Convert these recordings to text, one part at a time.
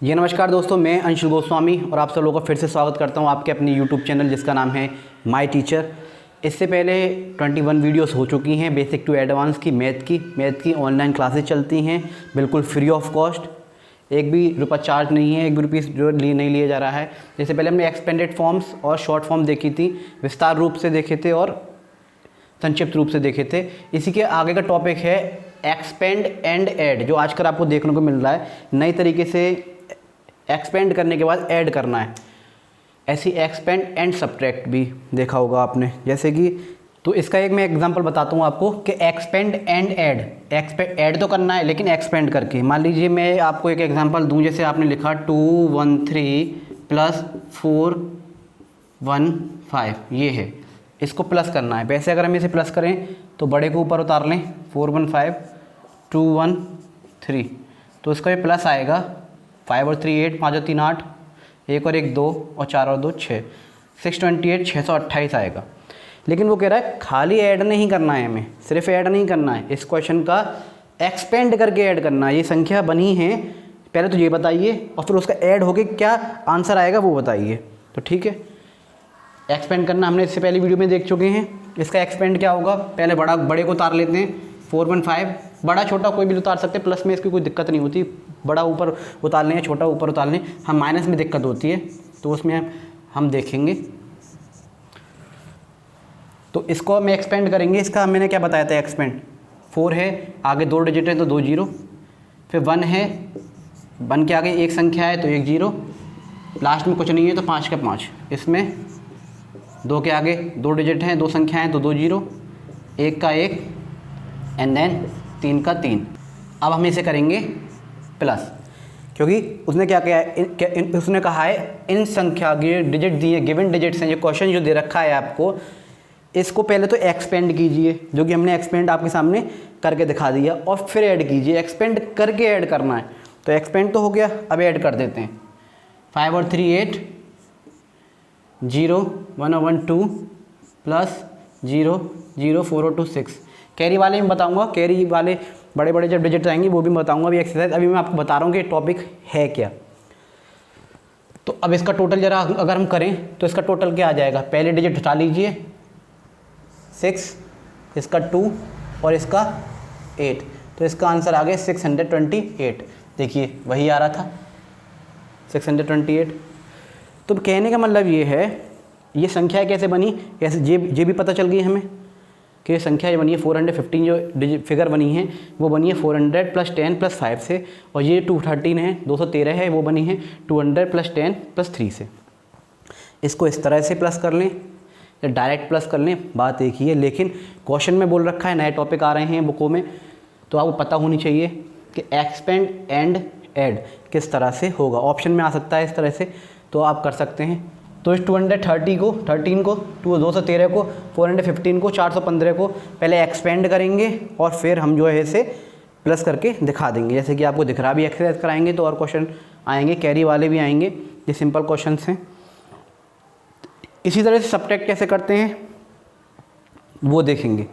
ये नमस्कार दोस्तों, मैं अंशुल गोस्वामी और आप सब लोगों का फिर से स्वागत करता हूँ आपके अपने यूट्यूब चैनल जिसका नाम है माय टीचर। इससे पहले 21 वीडियोस हो चुकी हैं बेसिक टू एडवांस की मैथ की ऑनलाइन क्लासेस चलती हैं बिल्कुल फ्री ऑफ कॉस्ट। एक भी रुपया चार्ज नहीं है, एक भी रुपीस जो नहीं लिया जा रहा है। जैसे पहले हमने एक्सपेंडेड फॉर्म्स और शॉर्ट फॉर्म देखी थी, विस्तार रूप से देखे थे और संक्षिप्त रूप से देखे थे। इसी के आगे का टॉपिक है एक्सपेंड एंड ऐड, जो आजकल आपको देखने को मिल रहा है। नई तरीके से एक्सपेंड करने के बाद ऐड करना है, ऐसी एक्सपेंड एंड सब्ट्रैक्ट भी देखा होगा आपने। जैसे कि तो इसका एक मैं एग्जांपल बताता हूँ आपको कि एक्सपेंड एंड ऐड। ऐड तो करना है लेकिन एक्सपेंड करके। मान लीजिए मैं आपको एक एग्जांपल दूँ, जैसे आपने लिखा 213 प्लस 415, ये है, इसको प्लस करना है। वैसे अगर हम इसे प्लस करें तो बड़े को ऊपर उतार लें, 415 213, तो इसका ये प्लस आएगा। 5 और 3 8, 5 और 3 8, 1 और 1 2 और 4 और 2 6, 628 628 आएगा। लेकिन वो कह रहा है खाली ऐड नहीं करना है, हमें सिर्फ ऐड नहीं करना है, इस क्वेश्चन का एक्सपेंड करके ऐड करना है। ये संख्या बनी है, पहले तो ये बताइए और फिर उसका ऐड होके क्या आंसर आएगा वो बताइए। तो ठीक है, एक्सपेंड करना हमने इससे पहले वीडियो में देख चुके हैं। इसका एक्सपेंड क्या होगा, पहले बड़े को उतार लेते हैं। 415, बड़ा छोटा कोई भी उतार सकते हैं, प्लस में इसकी कोई दिक्कत नहीं होती। बड़ा ऊपर उतार लें, छोटा ऊपर उतार लें। हम माइनस में दिक्कत होती है तो उसमें हम देखेंगे। तो इसको हम एक्सपेंड करेंगे। इसका मैंने क्या बताया था, एक्सपेंड 4 है, आगे 2 डिजिट है तो 2 जीरो, फिर 1 है, 1 के आगे एक संख्या है तो 1 जीरो, लास्ट में कुछ नहीं है तो 5 का 5, इसमें 2 के आगे 2 डिजिट हैं, 2 संख्या हैं तो 2 जीरो, 1 का 1 एंड देन 3 का 3। अब हम इसे करेंगे प्लस, क्योंकि उसने क्या किया, उसने कहा है इन संख्या के डिजिट दिए, गिवन डिजिट्स हैं, ये क्वेश्चन जो दे रखा है आपको, इसको पहले तो एक्सपेंड कीजिए, जो कि हमने एक्सपेंड आपके सामने करके दिखा दिया, और फिर ऐड कीजिए। एक्सपेंड करके ऐड करना है, तो एक्सपेंड तो हो गया, अब ऐड कर देते हैं। 5 और 3 8, 0 1 और 1 2 प्लस 0 0 4 और 2 6। कैरी वाले में बताऊंगा, कैरी वाले बड़े बड़े जब डिजिट आएंगे वो भी बताऊंगा अभी एक्सरसाइज। अभी मैं आपको बता रहा हूँ कि टॉपिक है क्या। तो अब इसका टोटल जरा अगर हम करें तो इसका टोटल क्या आ जाएगा, पहले डिजिट हटा लीजिए 6, इसका 2 और इसका 8, तो इसका आंसर आ गया 628। देखिए वही आ रहा था 628। तो कहने का मतलब ये है, ये संख्या कैसे बनी, कैसे ये भी पता चल गई हमें कि संख्या ये बनी है 415, जो फिगर बनी है वो बनी है 400 प्लस 10 प्लस 5 से, और ये 213 है, 213 है, वो बनी है 200 प्लस 10 प्लस 3 से। इसको इस तरह से प्लस कर लें या डायरेक्ट प्लस कर लें, बात एक ही है। लेकिन क्वेश्चन में बोल रखा है, नए टॉपिक आ रहे हैं बुकों में, तो आपको पता होनी चाहिए कि एक्सपेंड एंड ऐड किस तरह से होगा। ऑप्शन में आ सकता है इस तरह से, तो आप कर सकते हैं। तो इस 213 को 13 को 213 को 415 को 415 को पहले एक्सपेंड करेंगे और फिर हम जो है इसे प्लस करके दिखा देंगे। जैसे कि आपको दिख रहा, भी एक्सरसाइज कराएंगे तो और क्वेश्चन आएंगे, कैरी वाले भी आएंगे, ये सिंपल क्वेश्चन हैं। इसी तरह से सब्ट्रैक्ट कैसे करते हैं वो देखेंगे।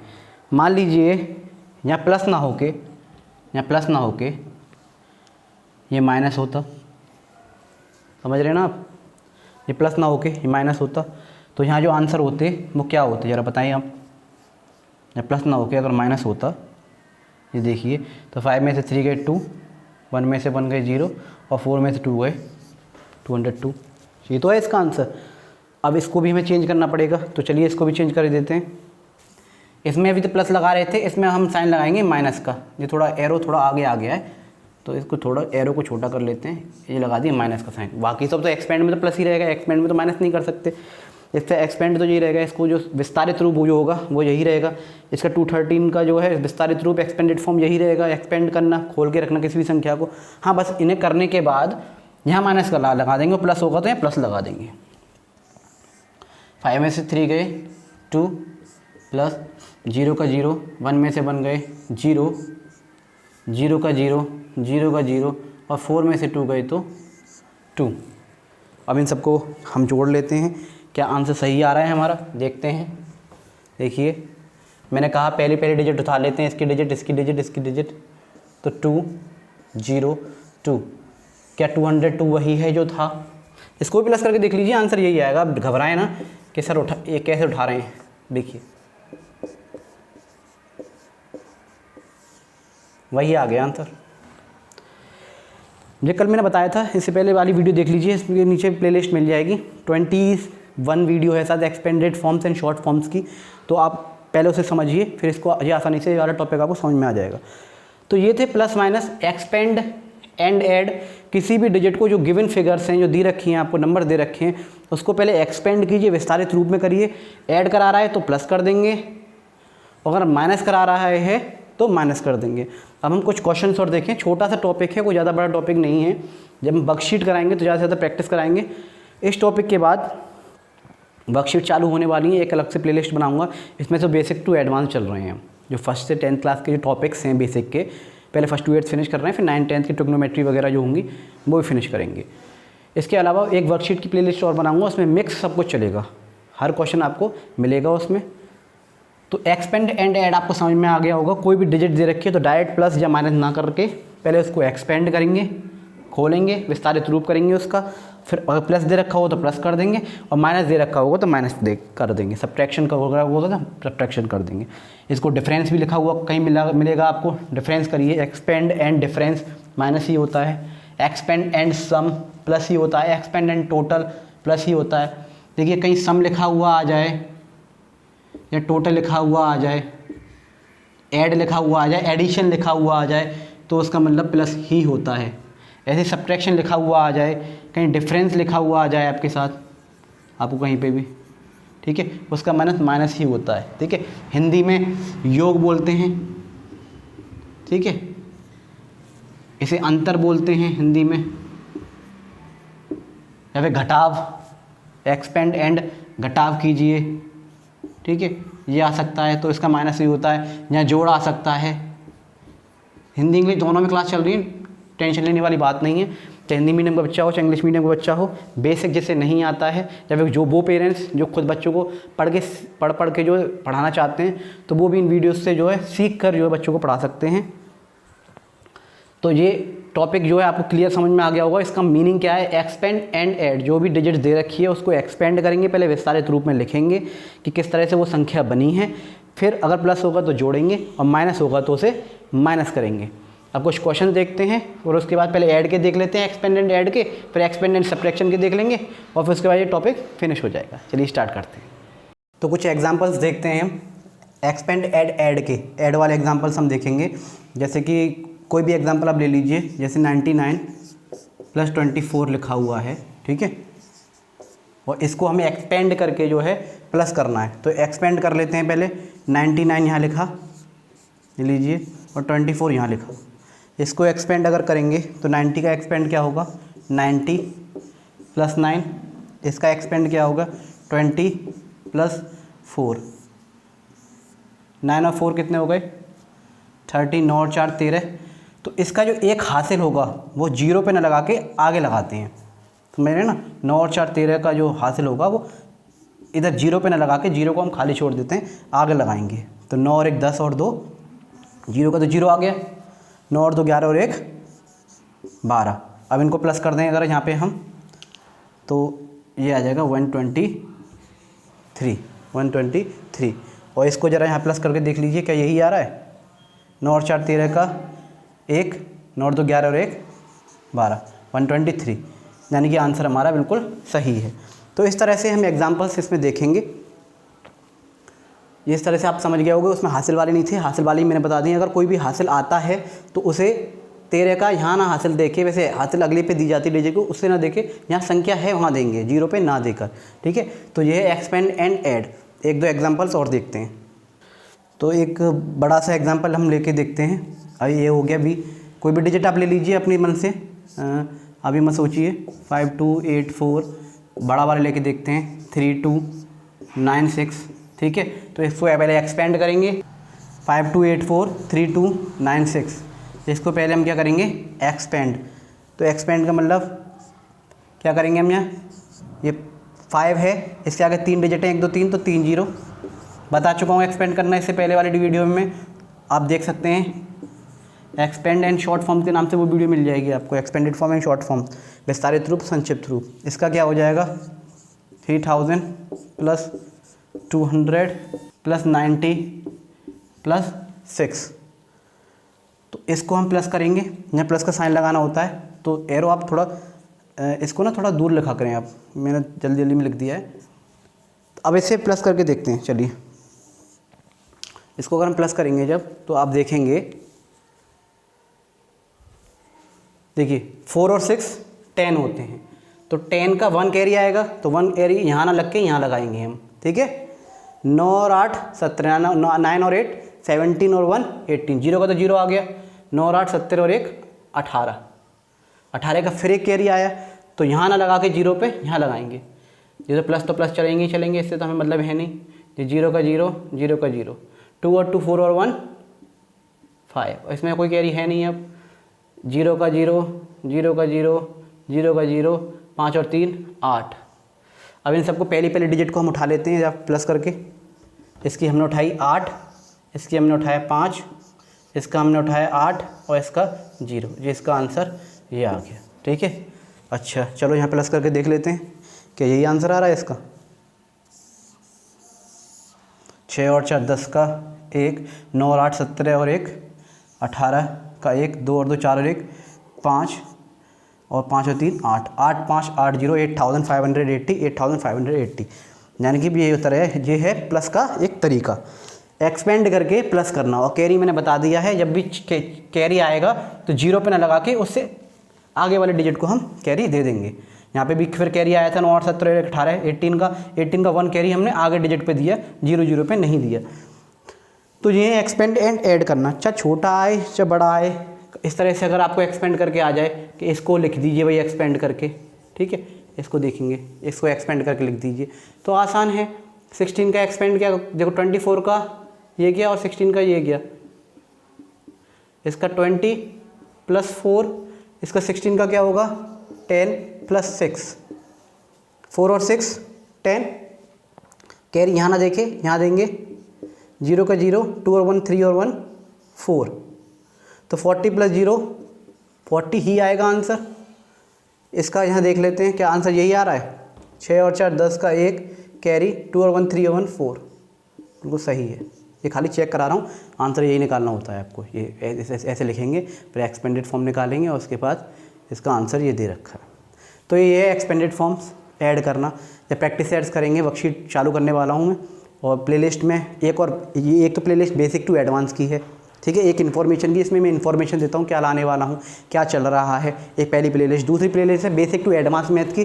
मान लीजिए यहाँ प्लस ना होके ये माइनस होता, समझ रहे हैं ना आप, ये प्लस ना होके ये माइनस होता, तो यहाँ जो आंसर होते वो क्या होते ज़रा बताइए आप। या प्लस ना होके अगर माइनस होता, ये देखिए, तो 5 में से 3 गए 2, 1 में से 1 गए 0 और 4 में से 2 गए 202। ये तो है इसका आंसर। अब इसको भी हमें चेंज करना पड़ेगा, तो चलिए इसको भी चेंज कर देते हैं। इसमें अभी तो प्लस लगा रहे थे, इसमें हम साइन लगाएंगे माइनस का। ये थोड़ा एरो थोड़ा आगे आ गया है, तो इसको थोड़ा एरो को छोटा कर लेते हैं, ये लगा दिए माइनस का साइन। बाकी सब तो एक्सपेंड में तो प्लस ही रहेगा, एक्सपेंड में तो माइनस नहीं कर सकते। इससे एक्सपेंड तो यही रहेगा, इसको जो विस्तारित रूप जो होगा वो यही रहेगा। इसका 213 का जो है विस्तारित रूप एक्सपेंडेड फॉर्म यही रहेगा, एक्सपेंड करना, खोल के रखना किसी भी संख्या को। हाँ, बस इन्हें करने के बाद यहाँ माइनस का लगा देंगे, प्लस होगा तो यहाँ प्लस लगा देंगे। 5 में से 3 गए 2 प्लस 0 का 0, 1 में से 1 गए 0, 0 का 0, 0 का 0 और 4 में से 2 गए तो 2। अब इन सबको हम जोड़ लेते हैं, क्या आंसर सही आ रहा है हमारा, देखते हैं। देखिए मैंने कहा पहले डिजिट उठा लेते हैं, इसकी डिजिट, इसकी डिजिट, इसकी डिजिट, तो 2 0 2 क्या 202 वही है जो था? इसको भी प्लस करके देख लीजिए, आंसर यही आएगा। आप घबराएं ना कि सर ये कैसे उठा रहे हैं, देखिए वही आ गया आंसर। ये कल मैंने बताया था, इससे पहले वाली वीडियो देख लीजिए, इसके नीचे प्लेलिस्ट मिल जाएगी। 21 वीडियो है साथ expanded forms and short forms की, तो आप पहले उसे समझिए, फिर इसको ये आसानी से ये वाला टॉपिक आपको समझ में आ जाएगा। तो ये थे plus minus, expand and add. किसी भी डिजिट को जो गिवन फिगर्स हैं, जो दी रखी हैं, आपको नंबर दे रखे हैं, उसको पहले एक्सपेंड कीजिए, विस्तारित रूप में करिए। ऐड करा रहा है तो प्लस कर देंगे, अगर माइनस करा रहा है तो माइनस कर देंगे। अब हम कुछ क्वेश्चंस और देखें, छोटा सा टॉपिक है, कोई ज़्यादा बड़ा टॉपिक नहीं है। जब हम वर्कशीट कराएंगे तो ज़्यादा से ज़्यादा प्रैक्टिस कराएंगे। इस टॉपिक के बाद वर्कशीट चालू होने वाली है, एक अलग से प्लेलिस्ट बनाऊंगा, इसमें से बेसिक टू एडवांस चल रहे हैं। जो फर्स्ट से 10th क्लास के जो टॉपिक्स हैं बेसिक के, पहले फर्स्ट 2 8 फिनिश कर रहे हैं, फिर 9 10th की ट्रिग्नोमेट्री वगैरह जो होंगी वो भी फिनिश करेंगे। इसके अलावा एक वर्कशीट की प्लेलिस्ट और बनाऊंगा, उसमें मिक्स सब कुछ चलेगा, हर क्वेश्चन आपको मिलेगा उसमें। तो एक्सपेंड एंड ऐड आपको समझ में आ गया होगा। कोई भी डिजिट दे रखी है तो डायरेक्ट प्लस या माइनस ना करके पहले उसको एक्सपेंड करेंगे, खोलेंगे, विस्तारित रूप करेंगे उसका, फिर अगर प्लस दे रखा हो तो प्लस कर देंगे, और माइनस दे रखा होगा तो माइनस कर देंगे। सब्ट्रैक्शन का होगा ना, सब्ट्रैक्शन कर देंगे। इसको डिफरेंस भी लिखा हुआ कहीं मिलेगा आपको, डिफरेंस करिए। एक्सपेंड एंड डिफरेंस माइनस ही होता है, एक्सपेंड एंड सम प्लस ही होता है, एक्सपेंड एंड टोटल प्लस ही होता है। देखिए कहीं सम लिखा हुआ आ जाए या टोटल लिखा हुआ आ जाए, ऐड लिखा हुआ आ जाए, एडिशन लिखा हुआ आ जाए, तो उसका मतलब प्लस ही होता है। ऐसे सब्ट्रैक्शन लिखा हुआ आ जाए, कहीं डिफरेंस लिखा हुआ आ जाए आपके साथ, आपको कहीं पे भी, ठीक है, उसका माइनस ही होता है। ठीक है, हिंदी में योग बोलते हैं, ठीक है, इसे अंतर बोलते हैं हिंदी में, या फिर घटाव। एक्सपेंड एंड घटाव कीजिए, ठीक है, ये आ सकता है तो इसका माइनस ही होता है। या जोड़ आ सकता है। हिंदी इंग्लिश दोनों में क्लास चल रही है, टेंशन लेने वाली बात नहीं है। चाहे हिंदी मीडियम का बच्चा हो, चाहे इंग्लिश मीडियम का बच्चा हो, बेसिक जिसे नहीं आता है, या फिर जो वो पेरेंट्स जो खुद बच्चों को पढ़ के जो पढ़ाना चाहते हैं, तो वो भी इन वीडियोस से जो है सीख कर जो है बच्चों को पढ़ा सकते हैं। तो ये टॉपिक जो है आपको क्लियर समझ में आ गया होगा। इसका मीनिंग क्या है, एक्सपेंड एंड ऐड। जो भी डिजिट दे रखी है उसको एक्सपेंड करेंगे, पहले विस्तारित रूप में लिखेंगे कि किस तरह से वो संख्या बनी है, फिर अगर प्लस होगा तो जोड़ेंगे और माइनस होगा तो उसे माइनस करेंगे। अब कुछ क्वेश्चन देखते हैं और उसके बाद पहले ऐड के देख लेते हैं, एक्सपेंड एंड ऐड के, फिर एक्सपेंड एंड सब्ट्रैक्शन के देख लेंगे, और फिर उसके बाद ये टॉपिक फिनिश हो जाएगा। चलिए स्टार्ट करते हैं। तो कुछ एग्जाम्पल्स देखते हैं हम एक्सपेंड एड ऐड के। ऐड वाले एग्जाम्पल्स हम देखेंगे, जैसे कि कोई भी एग्जाम्पल आप ले लीजिए, जैसे 99 + 24 लिखा हुआ है, ठीक है, और इसको हमें एक्सपेंड करके जो है प्लस करना है। तो एक्सपेंड कर लेते हैं पहले। 99 यहाँ लिखा, ले लीजिए, और 24 यहाँ लिखा। इसको एक्सपेंड अगर करेंगे तो 90 का एक्सपेंड क्या होगा, 90 + 9। इसका एक्सपेंड क्या होगा, 20 + 4। 9 और 4 कितने हो गए, 30। 9 और 4 13। तो इसका जो एक हासिल होगा वो 0 पे ना लगा के आगे लगाते हैं। तो मैंने ना 9 और 4 13 का जो हासिल होगा वो इधर 0 पे ना लगा के 0 को हम खाली छोड़ देते हैं, आगे लगाएंगे। तो 9 और 1 10 और 2 0 का तो 0 आ गया, 9 और 2 11 और 1 12। अब इनको प्लस कर देंगे अगर यहाँ पे हम, तो ये आ जाएगा 123। और इसको ज़रा यहाँ प्लस करके देख लीजिए, क्या यही आ रहा है। 9 और 4 13 का 1, 9 और 2 11 और 1 12, 123, यानी कि आंसर हमारा बिल्कुल सही है। तो इस तरह से हम एग्जांपल्स इसमें देखेंगे। इस तरह से आप समझ गए होंगे। उसमें हासिल वाले नहीं थे, हासिल वाले मैंने बता दी। अगर कोई भी हासिल आता है तो उसे 13 का यहाँ ना हासिल देखे, वैसे हासिल अगले पे दी जाती है डिजिट को, उससे ना देखे, यहाँ संख्या है वहाँ देंगे, 0 पे ना देकर, ठीक है। तो ये है एक्सपेंड एंड ऐड। एक दो एग्जांपल्स और देखते हैं। तो एक बड़ा सा एग्जांपल हम लेके देखते हैं। अभी ये हो गया, भी कोई भी डिजिट आप ले लीजिए अपनी मन से, अभी मत सोचिए। 5284 बड़ा वाले लेके देखते हैं, 3296, ठीक है। तो इसको पहले एक्सपेंड करेंगे, 5284 3296। इसको पहले हम क्या करेंगे, एक्सपेंड। तो एक्सपेंड का मतलब क्या करेंगे हम, यहाँ ये 5 है, इसके आगे 3 डिजिट हैं, 1 2 3, तो 3 0 बता चुका हूँ एक्सपेंड करना इससे पहले वाली वीडियो में, आप देख सकते हैं। एक्सपेंड एंड शॉर्ट फॉर्म के नाम से वो वीडियो मिल जाएगी आपको, expanded form and short form, विस्तारित रूप संक्षिप्त रूप। इसका क्या हो जाएगा 3000 प्लस 200 प्लस 90 प्लस 6। तो इसको हम प्लस करेंगे, यहाँ प्लस का साइन लगाना होता है, तो एरो आप थोड़ा इसको ना थोड़ा दूर लिखा करें आप, मैंने जल्दी जल्दी में लिख दिया है। तो अब इसे प्लस करके देखते हैं, चलिए इसको अगर हम प्लस करेंगे जब, तो आप देखेंगे, देखिए 4 और 6 10 होते हैं, तो 10 का 1 कैरी आएगा, तो 1 कैरी यहाँ ना लग के यहाँ लगाएंगे हम, ठीक है। 9 और 8 17, 9 और 8 17 और 1 18, 0 का तो 0 आ गया, 9 और 8 70 और 1 18, 18 का फिर एक कैरी आया, तो यहाँ ना लगा के 0 पे यहाँ लगाएंगे। ये तो प्लस चलेंगे ही चलेंगे, इससे तो हमें मतलब है नहीं। ये 0 का 0, 0 का 0, 2 और 2 4 और 1 5, इसमें कोई कैरी है नहीं। अब 0 का 0, 0 का 0, 0 का 0, 5 और 3 8। अब इन सबको पहली डिजिट को हम उठा लेते हैं जब प्लस करके। इसकी हमने उठाई 8, इसकी हमने उठाया 5, इसका हमने उठाया 8 और इसका 0, जो इसका आंसर ये आ गया, ठीक है। अच्छा चलो यहाँ प्लस करके देख लेते हैं कि यही आंसर आ रहा है इसका। 6 और 4 10 का 1, 9 और 8 17 और 1 18 का 1, 2 और 2 4 और 1 5 और 5 और 3 8, 8 5 8 0 8580, 8580, यानी कि ये उत्तर है। ये है प्लस का एक तरीका, एक्सपेंड करके प्लस करना। और कैरी मैंने बता दिया है, जब भी कैरी आएगा तो 0 पे ना लगा के उससे आगे वाले डिजिट को हम कैरी दे देंगे। यहाँ पे भी फिर कैरी आया था 9 और 17 18, 18 का 1 कैरी हमने आगे डिजिट पे दिया, 0 पे नहीं दिया। तो ये एक्सपेंड एंड ऐड करना, चाहे छोटा आए चाहे बड़ा आए, इस तरह से अगर आपको एक्सपेंड करके आ जाए कि इसको लिख दीजिए भाई एक्सपेंड करके, ठीक है। इसको देखेंगे, इसको एक्सपेंड करके लिख दीजिए, तो आसान है। 16 का एक्सपेंड किया, देखो 24 का ये गया और 16 का ये गया, इसका 20 प्लस 4, इसका 16 का क्या होगा 10 प्लस 6, 4 और 6 10, कैरी यहाँ ना देखे यहाँ देंगे, 0 का 0, 2 और 1 3 और 1 4, तो 40 प्लस 0 40 ही आएगा आंसर। इसका यहाँ देख लेते हैं क्या आंसर यही आ रहा है। 6 और 4 10 का 1 कैरी, 2 और 1 3 और 1 4, बिल्कुल सही है। ये खाली चेक करा रहा हूँ, आंसर यही निकालना होता है आपको। ये ऐसे लिखेंगे, फिर एक्सपेंडेड फॉर्म निकालेंगे और उसके बाद इसका आंसर ये दे रखा है। तो ये है एक्सपेंडेड फॉर्म्स ऐड करना। जब प्रैक्टिस एड्स करेंगे, वर्कशीट चालू करने वाला हूँ मैं, और प्लेलिस्ट में एक तो प्लेलिस्ट बेसिक टू एडवांस की है, ठीक है। एक इन्फॉर्मेशन की, इसमें मैं इन्फॉर्मेशन देता हूँ क्या लाने वाला हूँ, क्या चल रहा है, एक पहली प्लेलिस्ट। दूसरी प्लेलिस्ट है बेसिक टू एडवांस मैथ की,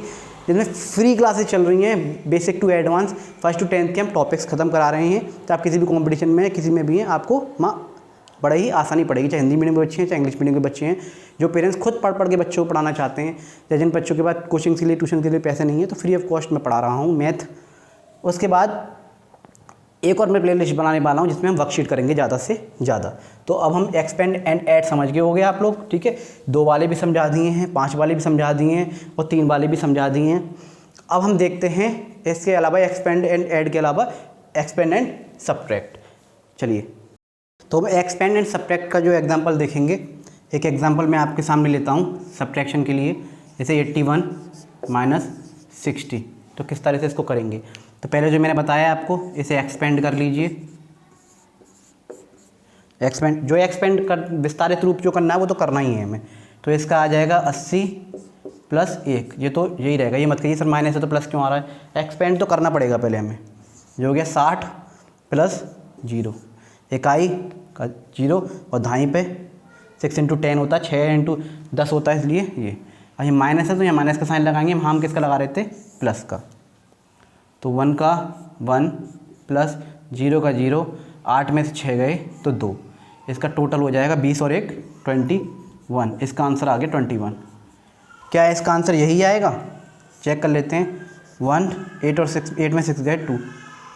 जिसमें फ्री क्लासेस चल रही हैं basic to advance, 1st to 10th के हम टॉपिक्स खत्म करा रहे हैं। तो आप किसी भी कंपटीशन में किसी में भी हैं, आपको बड़ा ही आसानी पड़ेगी, चाहे हिंदी मीडियम के बच्चे हैं चाहे इंग्लिश मीडियम के बच्चे हैं। जो पेरेंट्स खुद पढ़ के बच्चों को पढ़ाना चाहते हैं, या जिन बच्चों के बाद कोचिंग के लिए ट्यूशन के लिए पैसे नहीं है, तो फ्री ऑफ कॉस्ट में पढ़ा रहा हूँ मैथ। उसके बाद एक और मैं प्लेलिस्ट बनाने वाला हूँ जिसमें हम वर्कशीट करेंगे ज़्यादा से ज़्यादा। तो अब हम एक्सपेंड एंड ऐड समझ गए हो गए आप लोग, ठीक है। 2 वाले भी समझा दिए हैं, 5 वाले भी समझा दिए हैं और 3 वाले भी समझा दिए हैं। अब हम देखते हैं इसके अलावा एक्सपेंड एंड ऐड के अलावा एक्सपेंड एंड सब्ट्रैक्ट। चलिए तो अब एक्सपेंड एंड सब्ट्रैक्ट का जो एग्जांपल देखेंगे, एक एग्जांपल मैं आपके सामने लेता हूँ सब्ट्रैक्शन के लिए। जैसे 81 माइनस 60, तो किस तरह से इसको करेंगे। तो पहले जो मैंने बताया आपको, इसे एक्सपेंड कर लीजिए। एक्सपेंड कर विस्तारित रूप जो करना है वो तो करना ही है हमें। तो इसका आ जाएगा 80 प्लस 1, ये तो यही रहेगा। ये मत कहिए सर माइनस है तो प्लस क्यों आ रहा है, एक्सपेंड तो करना पड़ेगा पहले हमें। जो हो गया 60 प्लस 0, इकाई का 0 और धाई पे 6 × 10 होता है, 6 × 10 होता है, इसलिए ये। अब ये माइनस है तो यहाँ माइनस का साइन लगाएंगे, हम किसका लगा रहे थे प्लस का। तो 1 का 1 प्लस 0 का 0, 8 में से 6 गए तो 2, इसका टोटल हो जाएगा 20 और 1 21। इसका आंसर आ गया 21। क्या है इसका आंसर यही आएगा, चेक कर लेते हैं। 1 8 और 6, 8 में 6 गए 2,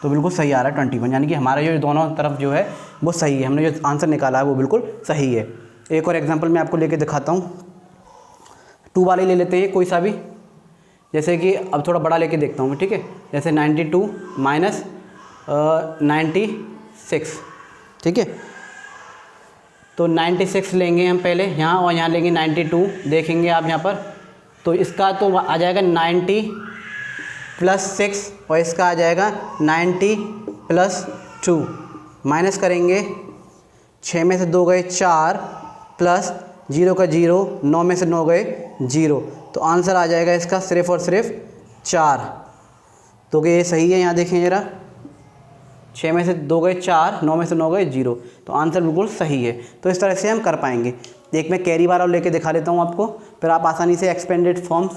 तो बिल्कुल सही आ रहा है 21, यानी कि हमारा जो दोनों तरफ जो है वो सही है। हमने जो आंसर निकाला है वो बिल्कुल सही है। एक और एग्जांपल मैं आपको लेके दिखाता हूँ। 2 वाले ले लेते हैं कोई सा भी, जैसे कि अब थोड़ा बड़ा लेके देखता हूँ मैं, ठीक है। जैसे 92 माइनस 96, ठीक है। तो 96 लेंगे हम पहले यहाँ, और यहाँ लेंगे 92, देखेंगे आप यहाँ पर। तो इसका तो आ जाएगा 90 + 6 और इसका आ जाएगा 90 + 2। माइनस करेंगे, 6 में से 2 गए 4 प्लस 0 का 0, 9 में से 9 गए 0, तो आंसर आ जाएगा इसका सिर्फ और सिर्फ 4। तो ये सही है, यहाँ देखें ज़रा, 6 में से 2 गए 4, 9 में से 9 गए 0, तो आंसर बिल्कुल सही है। तो इस तरह से हम कर पाएंगे। एक मैं कैरी वाला लेके दिखा देता हूँ आपको, फिर आप आसानी से एक्सपेंडेड फॉर्म्स,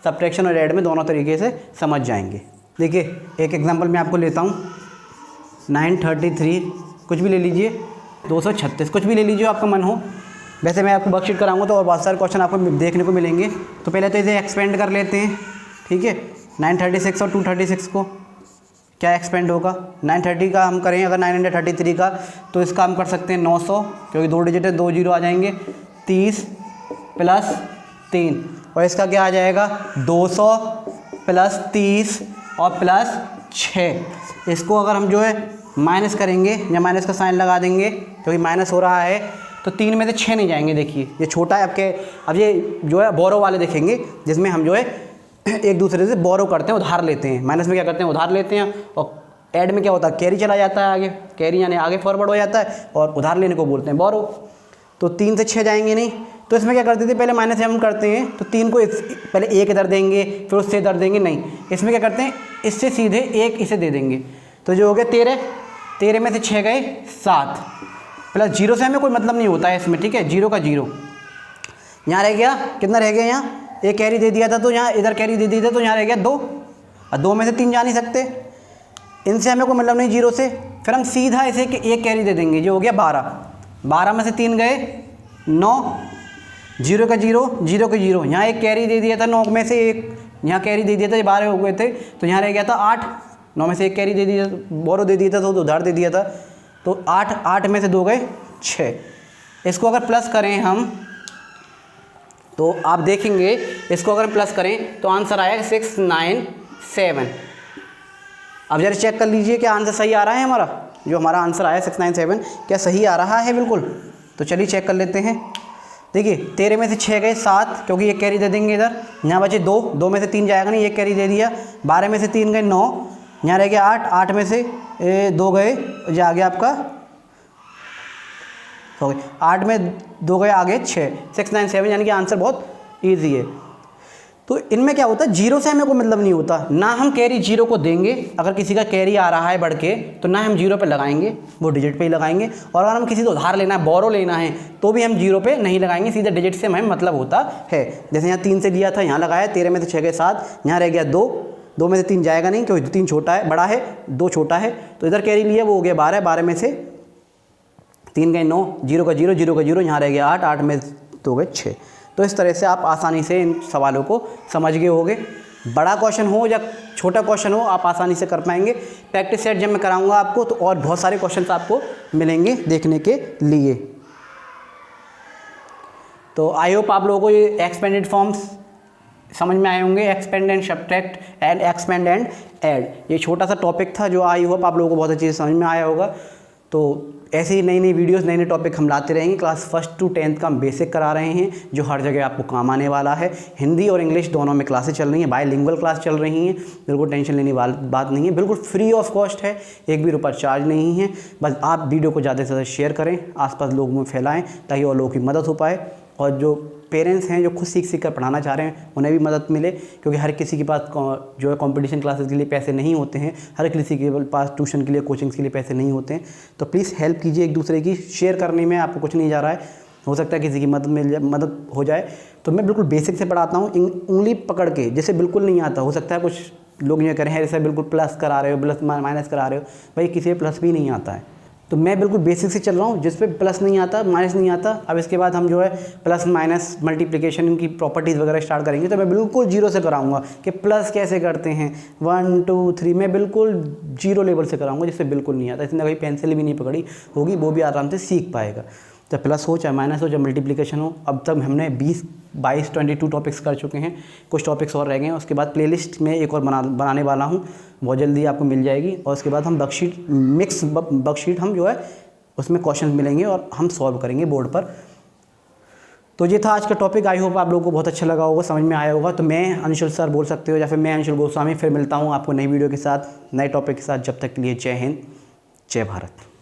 सब्ट्रैक्शन और ऐड में दोनों तरीके से समझ जाएंगे। देखिए एक एग्जांपल मैं आपको लेता हूँ, 933 कुछ भी ले लीजिए, 236 कुछ भी ले लीजिए, आपका मन हो। वैसे मैं आपको वर्कशीट कराऊंगा तो और बहुत सारे क्वेश्चन आपको देखने को मिलेंगे। तो पहले तो इसे एक्सपेंड कर लेते हैं, ठीक है। 936 और 236 को क्या एक्सपेंड होगा, 930 का हम करें अगर 933 का, तो इसका हम कर सकते हैं 900, क्योंकि 2 डिजिट है, 2 जीरो आ जाएंगे, 30 + 3, और इसका क्या आ जाएगा 200 + 30 और +6। इसको अगर हम जो है माइनस करेंगे या माइनस का साइन लगा देंगे, क्योंकि माइनस हो रहा है, तो 3 में से 6 नहीं जाएंगे। देखिए ये छोटा है आपके, अब ये जो है बोरो वाले देखेंगे, जिसमें हम जो है एक दूसरे से बोरो करते हैं, उधार लेते हैं। माइनस में क्या करते हैं, उधार लेते हैं, और ऐड में क्या होता है, कैरी चला जाता है आगे, कैरी यानी आगे फॉरवर्ड हो जाता है, और उधार लेने को बोलते हैं बोरो। तो 3 से 6 जाएंगे नहीं, तो इसमें क्या करते थे, पहले माइनस हम करते हैं तो 3 को पहले 1 इधर देंगे, फिर उससे इधर देंगे, नहीं, इसमें क्या करते हैं, इससे सीधे 1 इसे दे देंगे। तो जो हो गया 13 में से 6 गए 7, प्लस 0 से हमें कोई मतलब नहीं होता है इसमें, ठीक है, 0 का 0। यहाँ रह गया, कितना रह गया, यहाँ एक कैरी दे दिया था, तो यहाँ इधर कैरी दे दी था, तो यहाँ रह गया 2, और 2 में से 3 जा नहीं सकते, इनसे हमें कोई मतलब नहीं 0 से। फिर हम सीधा इसे एक कैरी दे देंगे, जो हो गया 12, 12 में से 3 गए 9, 0 का 0, 0 का 0, यहाँ एक कैरी दे दिया था, 9 में से 1 यहाँ कैरी दे दिया था, 12 हो गए थे, तो यहाँ रह गया था 8, 9 में से 1 कैरी दे दिया, बोरो दे दिया था, तो उधार दे दिया था, तो 8 में से 2 गए 6। इसको अगर प्लस करें हम, तो आप देखेंगे इसको अगर प्लस करें तो आंसर आएगा 697। अब जरा चेक कर लीजिए क्या आंसर सही आ रहा है हमारा, जो हमारा आंसर आया 697 क्या सही आ रहा है, बिल्कुल। तो चलिए चेक कर लेते हैं। देखिए 13 में से 6 गए 7, क्योंकि एक कैरी दे देंगे इधर, यहाँ बचे 2, 2 में से 3 जाएगा नहीं, एक कैरी दे दिया, 12 में से 3 गए 9, यहाँ रह गया 8, 8 में से 2 गए, जो आ गया आपका, हो गए 8 में 2 गए आगे 6, 697, यानी कि आंसर बहुत इजी है। तो इनमें क्या होता है, 0 से हमें कोई मतलब नहीं होता, ना हम कैरी 0 को देंगे, अगर किसी का कैरी आ रहा है बढ़ के, तो ना हम 0 पे लगाएंगे, वो डिजिट पे ही लगाएंगे, और अगर हम किसी को उधार लेना है, बोरो लेना है, तो भी हम 0 पे नहीं लगाएंगे, सीधे डिजिट से हमें मतलब होता है। जैसे यहाँ 3 से लिया था, यहाँ लगाया, 13 में से 6 गए 7, यहाँ रह गया 2, 2 में से 3 जाएगा नहीं, क्योंकि 3 छोटा है, बड़ा है, 2 छोटा है, तो इधर कैरी लिया, वो हो गया 12, 12 में से 3 गए 9, 0 का 0, 0 का 0, यहाँ रह गया 8, 8 में 2 गए 6। तो इस तरह से आप आसानी से इन सवालों को समझ गए होंगे। बड़ा क्वेश्चन हो या छोटा क्वेश्चन हो, आप आसानी से कर पाएंगे। प्रैक्टिस सेट जब मैं कराऊंगा आपको, तो और बहुत सारे क्वेश्चंस आपको मिलेंगे देखने के लिए। तो आई होप आप लोगों को ये एक्सपेंडेड फॉर्म्स समझ में आए होंगे, expand and subtract and expand and add. ये छोटा सा टॉपिक था, जो आई होप आप लोगों को बहुत अच्छी समझ में आया होगा। तो ऐसे ही नई नई वीडियोस, नए नए टॉपिक हम लाते रहेंगे। क्लास 1 to 10th का हम बेसिक करा रहे हैं, जो हर जगह आपको काम आने वाला है। हिंदी और इंग्लिश दोनों में क्लासेस चल रही हैं, बायलिंगुअल क्लास चल रही हैं, बिल्कुल टेंशन लेने वाली बात नहीं है, बिल्कुल फ्री ऑफ कॉस्ट है, 1 भी रुपया चार्ज नहीं है। बस आप वीडियो को ज़्यादा से ज़्यादा शेयर करें, आसपास लोगों में फैलाएँ, ताकि और लोगों की मदद हो पाए, और जो पेरेंट्स हैं जो खुद सीख कर पढ़ाना चाह रहे हैं, उन्हें भी मदद मिले, क्योंकि हर किसी के पास जो है कंपटीशन क्लासेस के लिए पैसे नहीं होते हैं, हर किसी के पास ट्यूशन के लिए, कोचिंग्स के लिए पैसे नहीं होते हैं। तो प्लीज़ हेल्प कीजिए एक दूसरे की, शेयर करने में आपको कुछ नहीं जा रहा है, हो सकता है किसी की मदद हो जाए। तो मैं बिल्कुल बेसिक से पढ़ाता हूँ, उंगली पकड़ के, जैसे बिल्कुल नहीं आता। हो सकता है कुछ लोग ये करें, जैसे बिल्कुल प्लस करा रहे हो, प्लस माइनस करा रहे हो, भाई किसी पे प्लस भी नहीं आता है। तो मैं बिल्कुल बेसिक से चल रहा हूँ, जिस पे प्लस नहीं आता, माइनस नहीं आता। अब इसके बाद हम जो है प्लस माइनस मल्टीप्लिकेशन, इनकी प्रॉपर्टीज़ वगैरह स्टार्ट करेंगे। तो मैं बिल्कुल 0 से कराऊंगा कि प्लस कैसे करते हैं, 1 2 3, मैं बिल्कुल 0 लेवल से कराऊंगा, जिससे बिल्कुल नहीं आता। इसने कभी पेंसिल भी नहीं पकड़ी होगी, वो भी आराम से सीख पाएगा। चाहे प्लस हो, चाहे माइनस हो, चाहे मल्टीप्लिकेशन हो। अब तक हमने 20 22 22 टॉपिक्स कर चुके हैं, कुछ टॉपिक्स और रह गए हैं। उसके बाद प्लेलिस्ट में एक और बनाने वाला हूँ, बहुत जल्दी आपको मिल जाएगी। और उसके बाद हम वर्कशीट, मिक्स वर्कशीट हम जो है उसमें क्वेश्चन मिलेंगे और हम सॉल्व करेंगे बोर्ड पर। तो ये था आज का टॉपिक। आई होप आप लोगों को बहुत अच्छा लगा होगा, समझ में आया होगा। तो मैं अंशुल सर बोल सकते हो या फिर मैं अंशुल गोस्वामी फिर मिलता हूँ आपको नई वीडियो के साथ, नए टॉपिक के साथ। जब तक के लिए जय हिंद, जय भारत।